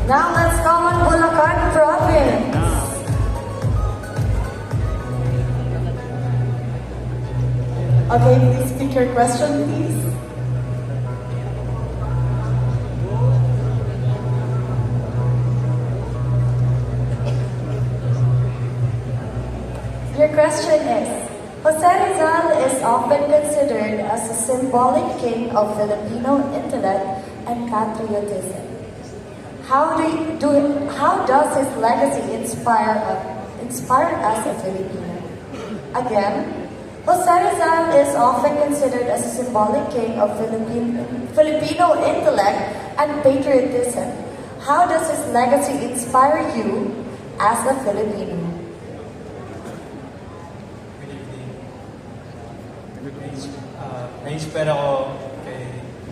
Now let's call on Bulacan Province. Okay, please pick your question, please. Your question is, Jose Rizal is often considered as a symbolic king of Filipino intellect and patriotism. How does his legacy inspire us as Filipino? Again, Jose Rizal is often considered as a symbolic king of Filipino intellect and patriotism. How does his legacy inspire you as a Filipino? Na-inspire ako kay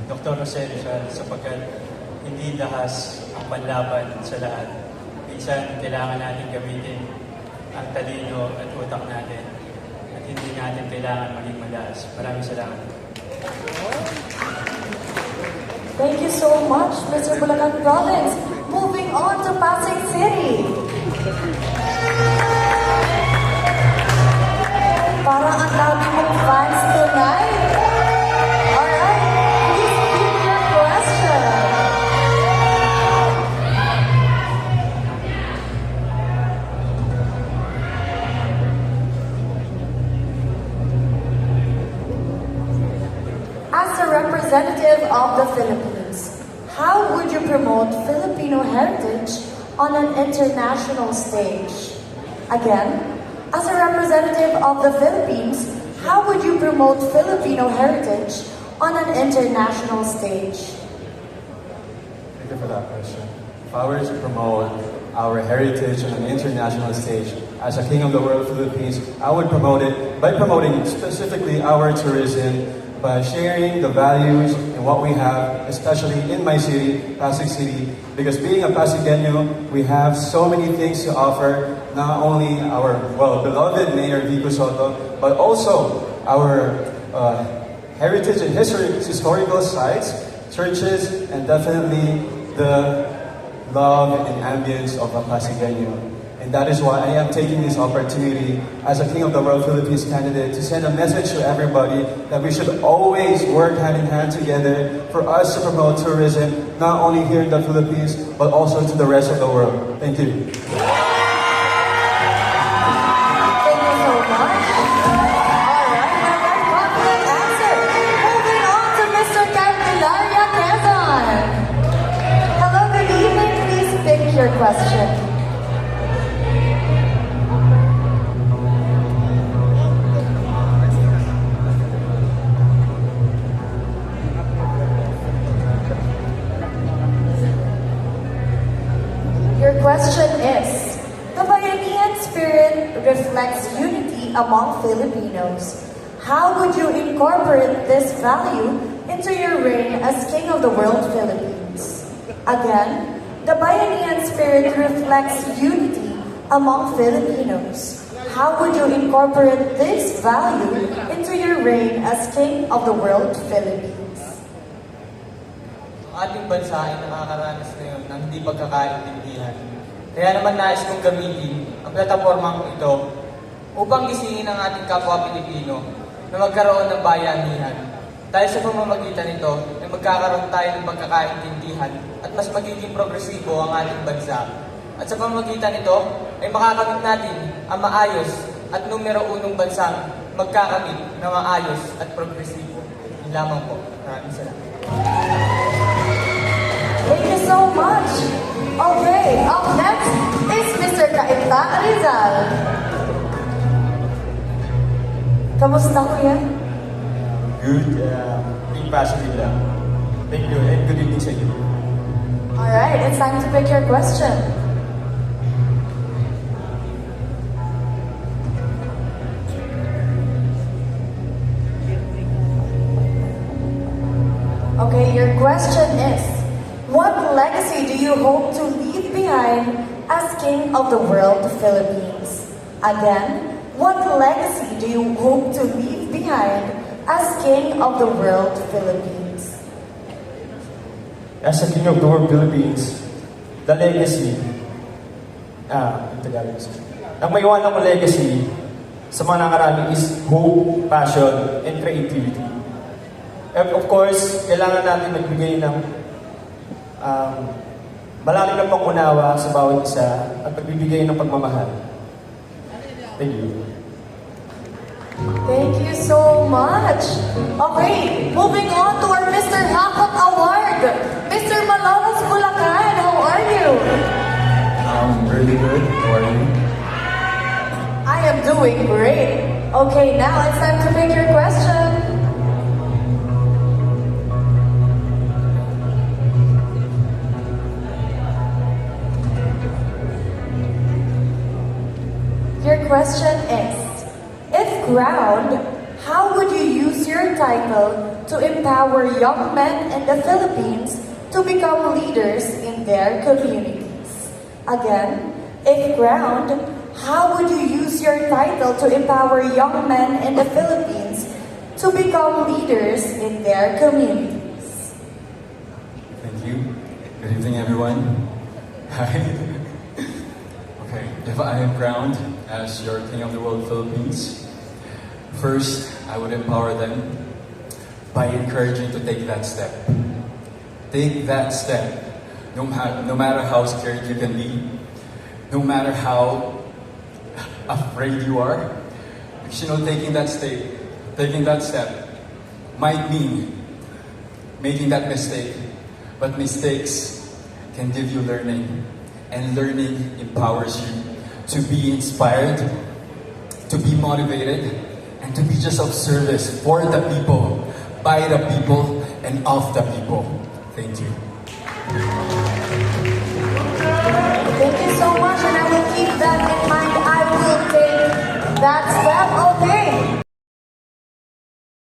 Dr. Jose Rizal sapagkat hindi lahas ang panlaban sa lahat. Minsan, kailangan natin gamitin ang talino at utak natin at hindi natin kailangan maging malas. Maraming salamat. Thank you so much, Mr. Bulacan Province. Moving on to Pasig City. Parang ang dami mong fans tonight. Alright, please pick your question. As a representative of the Philippines, how would you promote Filipino heritage on an international stage? Again, as a representative of the Philippines, how would you promote Filipino heritage on an international stage? Thank you for that question. If I were to promote our heritage on an international stage as a King of the World Philippines, I would promote it by promoting specifically our tourism, by sharing the values and what we have, especially in my city, Pasig City, because being a Pasigueño, we have so many things to offer, not only our, beloved Mayor Vico Soto, but also our heritage and historical sites, churches, and definitely the love and ambience of a Pasigueño. And that is why I am taking this opportunity as a King of the World Philippines candidate to send a message to everybody that we should always work hand in hand together for us to promote tourism, not only here in the Philippines, but also to the rest of the world. Thank you. Thank you so much. Alright, a very confident answer. Moving on to Mr. Candelaria Quezon. Hello, good evening. Please pick your question. Your question is, the Bayanihan spirit reflects unity among Filipinos. How would you incorporate this value into your reign as King of the World Philippines? Again, the Bayanihan spirit reflects unity among Filipinos. How would you incorporate this value into your reign as King of the World Philippines? Ang ating bansa ay nakakaranas ngayon ng hindi pagkakaintindihan. Kaya naman nais kong gamitin ang platapormang ito upang gisingin ang ating kapwa Pilipino na magkaroon ng bayanihan. Dahil sa pamamagitan nito ay magkakaroon tayo ng pagkakaintindihan at mas magiging progresibo ang ating bansa. At sa pamamagitan nito ay makakamit natin ang maayos at numero unong bansang magkakamit na maayos at progresibo. Yun lamang po. Maraming salamat. Thank you so much. Okay, up next is Mr. Caetan Rizal. Kamusta kuya? Good, being passionate lang. Thank you, and good evening sa inyo. Alright, it's time to pick your question. Okay, your question is, what legacy do you hope to leave behind as King of the World Philippines? Again, what legacy do you hope to leave behind as King of the World Philippines? As a King of the World Philippines, the legacy, in Tagalog, ang may iwanan kong legacy sa mga nakarami is hope, passion, and creativity. And of course, kailangan natin magbigay ng malalim na pangunawa sa bawat isa at magbibigay ng pagmamahal. Thank you. Thank you so much. Okay, moving on to our Mr. Hakot Award. Mr. Malolos Bulacan, how are you? Really good. How are you? I am doing great. Okay, now it's time to pick your question. Your question is, if crowned, how would you use your title to empower young men in the Philippines to become leaders in their communities? Again, if crowned, how would you use your title to empower young men in the Philippines to become leaders in their communities? Thank you. Good evening, everyone. Hi. Okay, if I am crowned as your King of the World Philippines, first, I would empower them by encouraging to take that step. Take that step. No matter how scared you can be, no matter how afraid you are, because taking that step might mean making that mistake, but mistakes can give you learning, and learning empowers you to be inspired, to be motivated, and to be just of service for the people, by the people, and of the people. Thank you.